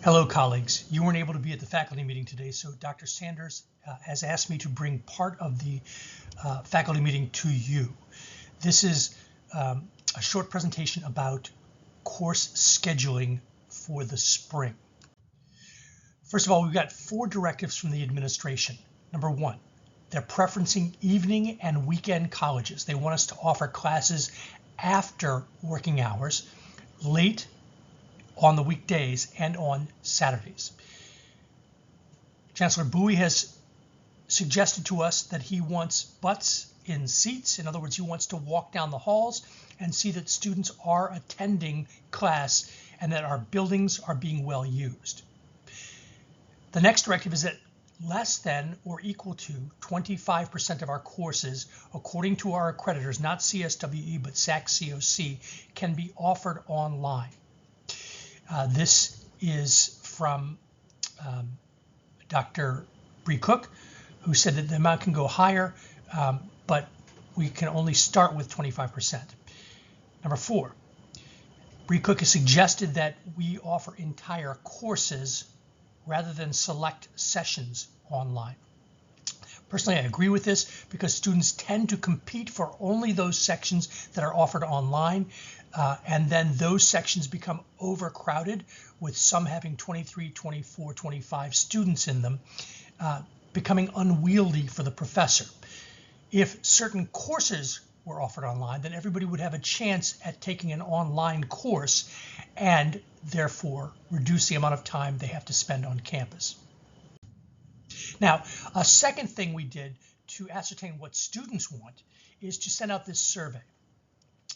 Hello, colleagues. You weren't able to be at the faculty meeting today, so Dr. Sanders has asked me to bring part of the faculty meeting to you. This is a short presentation about course scheduling for the spring. First of all, we've got 4 directives from the administration. Number 1, they're preferencing evening and weekend colleges. They want us to offer classes after working hours, late on the weekdays and on Saturdays. Chancellor Bowie has suggested to us that he wants butts in seats. In other words, he wants to walk down the halls and see that students are attending class and that our buildings are being well used. The next directive is that less than or equal to 25% of our courses, according to our accreditors, not CSWE but SAC-COC, can be offered online. This is from Dr. Bree Cook, who said that the amount can go higher, but we can only start with 25%. Number 4, Bree Cook has suggested that we offer entire courses rather than select sessions online. Personally, I agree with this because students tend to compete for only those sections that are offered online, and then those sections become overcrowded with some having 23, 24, 25 students in them, becoming unwieldy for the professor. If certain courses were offered online, then everybody would have a chance at taking an online course and therefore reduce the amount of time they have to spend on campus. Now, a second thing we did to ascertain what students want is to send out this survey.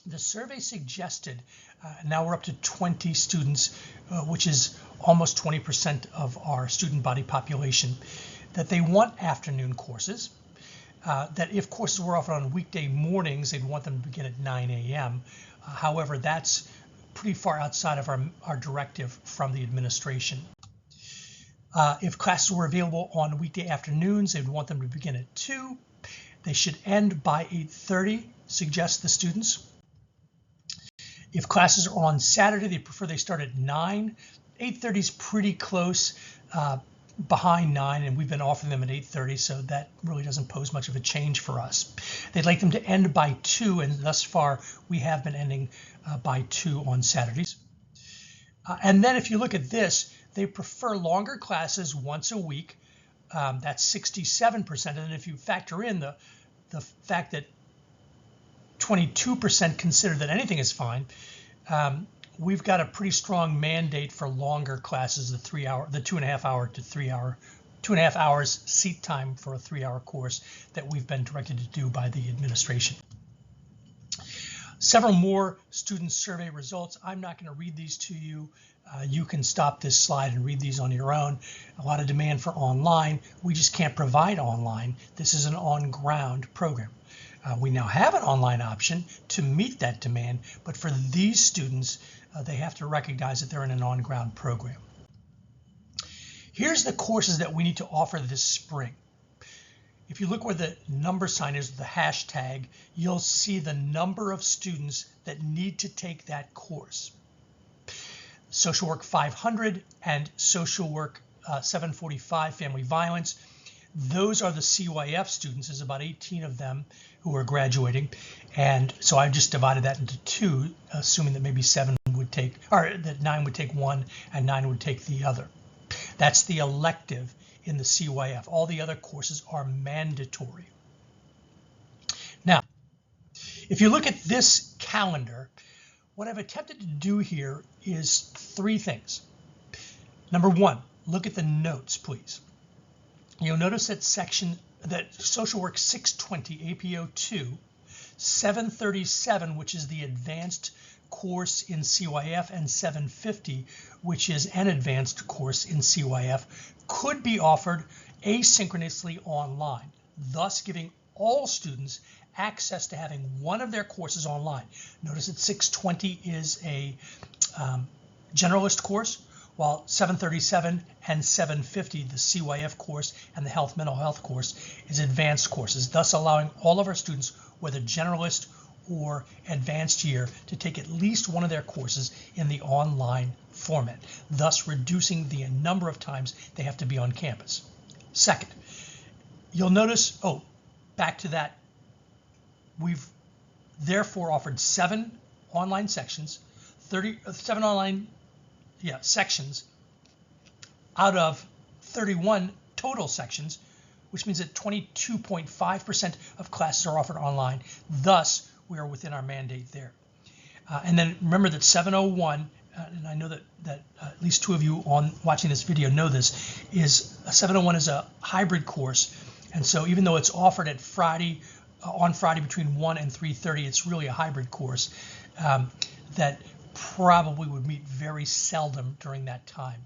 The survey suggested, now we're up to 20 students, which is almost 20% of our student body population, that they want afternoon courses, that if courses were offered on weekday mornings, they'd want them to begin at 9 a.m. However, that's pretty far outside of our directive from the administration. If classes were available on weekday afternoons, they'd want them to begin at 2. They should end by 8:30, suggest the students. If classes are on Saturday, they prefer they start at 9. 8:30 is pretty close behind 9, and we've been offering them at 8:30, so that really doesn't pose much of a change for us. They'd like them to end by 2, and thus far we have been ending by 2 on Saturdays. And then if you look at this, they prefer longer classes once a week. That's 67%. And if you factor in the fact that 22% consider that anything is fine, we've got a pretty strong mandate for longer classes, the 2.5 hour to 3 hour, 2.5 hours seat time for a 3-hour course that we've been directed to do by the administration. Several more student survey results. I'm not going to read these to you. You can stop this slide and read these on your own. A lot of demand for online. We just can't provide online. This is an on-ground program. We now have an online option to meet that demand, but for these students, they have to recognize that they're in an on-ground program. Here's the courses that we need to offer this spring. If you look where the number sign is, the hashtag, you'll see the number of students that need to take that course. Social Work 500 and Social Work 745, Family Violence. Those are the CYF students. There's about 18 of them who are graduating. And so I've just divided that into 2, assuming that maybe 7 would take, or that 9 would take one and 9 would take the other. That's the elective in the CYF. All the other courses are mandatory. Now, if you look at this calendar, what I've attempted to do here is 3 things. Number 1, look at the notes, please. You'll notice that Social Work 620, APO 2, 737, which is the advanced course in CYF, and 750, which is an advanced course in CYF, could be offered asynchronously online, thus giving all students access to having one of their courses online. Notice that 620 is a generalist course, while 737 and 750, the CYF course and the mental health course, is advanced courses, thus allowing all of our students, whether generalist or advanced year to take at least one of their courses in the online format, thus reducing the number of times they have to be on campus. Second, you'll notice, back to that, we've therefore offered 7 online sections, 7 online sections out of 31 total sections, which means that 22.5% of classes are offered online. Thus, we are within our mandate there. And then remember that 701, and I know that at least 2 of you watching this video know this, is 701 is a hybrid course. And so even though it's offered at on Friday between 1 and 3:30, it's really a hybrid course that probably would meet very seldom during that time.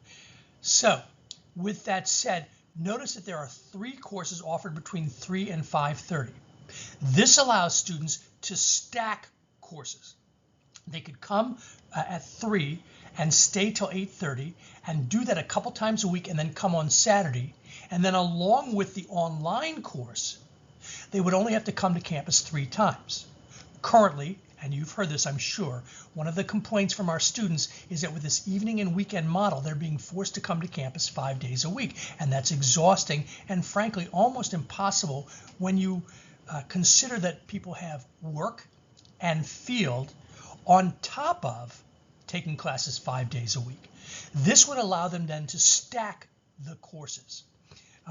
So with that said, notice that there are 3 courses offered between 3 and 5:30. This allows students to stack courses. They could come at 3 and stay till 8:30 and do that a couple times a week and then come on Saturday. And then along with the online course, they would only have to come to campus 3 times. Currently, and you've heard this, I'm sure, one of the complaints from our students is that with this evening and weekend model, they're being forced to come to campus 5 days a week. And that's exhausting and frankly, almost impossible when you consider that people have work and field on top of taking classes 5 days a week. This would allow them then to stack the courses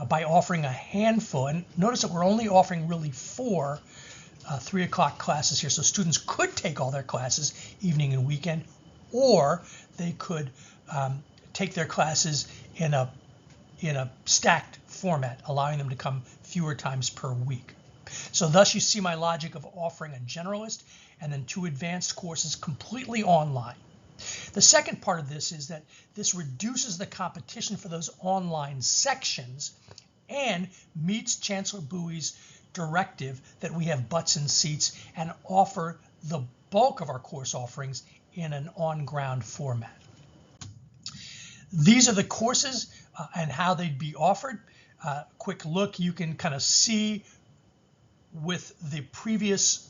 by offering a handful. And notice that we're only offering really 4 3 o'clock classes here. So students could take all their classes evening and weekend, or they could take their classes in a stacked format, allowing them to come fewer times per week. So thus you see my logic of offering a generalist and then 2 advanced courses completely online. The second part of this is that this reduces the competition for those online sections and meets Chancellor Bowie's directive that we have butts in seats and offer the bulk of our course offerings in an on-ground format. These are the courses and how they'd be offered. Quick look, you can kind of see with the previous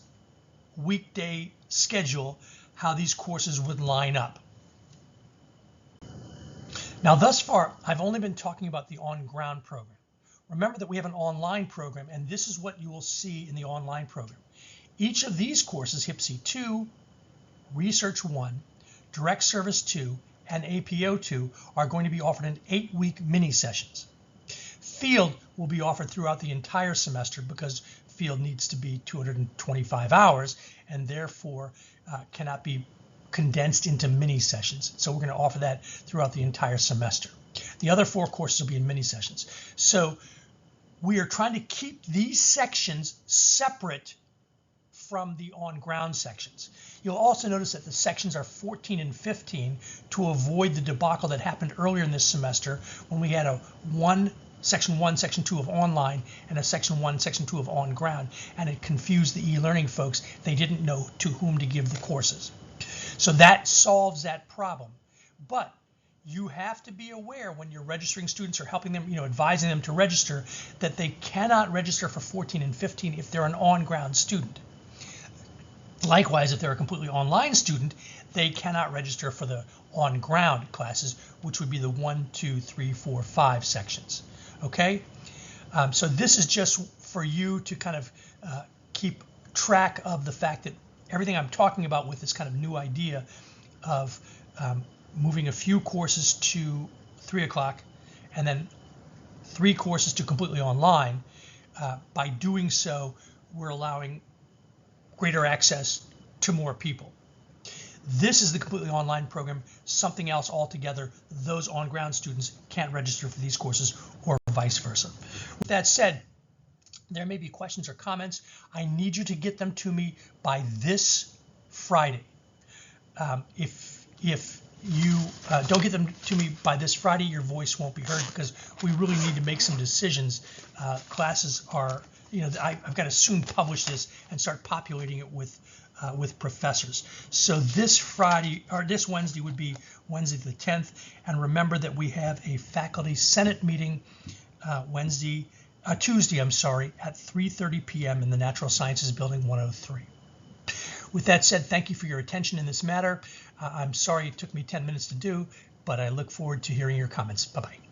weekday schedule how these courses would line up. Now, thus far, I've only been talking about the on-ground program. Remember that we have an online program, and this is what you will see in the online program. Each of these courses, HPSI 2, Research 1, Direct Service 2, and APO 2, are going to be offered in 8-week mini sessions. Field will be offered throughout the entire semester because field needs to be 225 hours and therefore cannot be condensed into mini sessions. So we're going to offer that throughout the entire semester. The other 4 courses will be in mini sessions. So we are trying to keep these sections separate from the on-ground sections. You'll also notice that the sections are 14 and 15 to avoid the debacle that happened earlier in this semester when we had a Section 1, Section 2 of online and a Section 1, Section 2 of on-ground, and it confused the e-learning folks. They didn't know to whom to give the courses. So that solves that problem. But you have to be aware when you're registering students or helping them, advising them to register, that they cannot register for 14 and 15 if they're an on-ground student. Likewise, if they're a completely online student, they cannot register for the on-ground classes, which would be the 1, 2, 3, 4, 5 sections. Okay? So this is just for you to kind of keep track of the fact that everything I'm talking about with this kind of new idea of moving a few courses to 3 o'clock and then 3 courses to completely online, by doing so, we're allowing greater access to more people. This is the completely online program. Something else altogether, those on-ground students can't register for these courses or vice versa. With that said, there may be questions or comments. I need you to get them to me by this Friday. If you don't get them to me by this Friday, your voice won't be heard because we really need to make some decisions. Classes are, I've got to soon publish this and start populating it with professors. So this Friday or this Wednesday would be Wednesday the 10th. And remember that we have a faculty senate meeting Tuesday, at 3:30 p.m. in the Natural Sciences Building 103. With that said, thank you for your attention in this matter. I'm sorry it took me 10 minutes to do, but I look forward to hearing your comments. Bye-bye.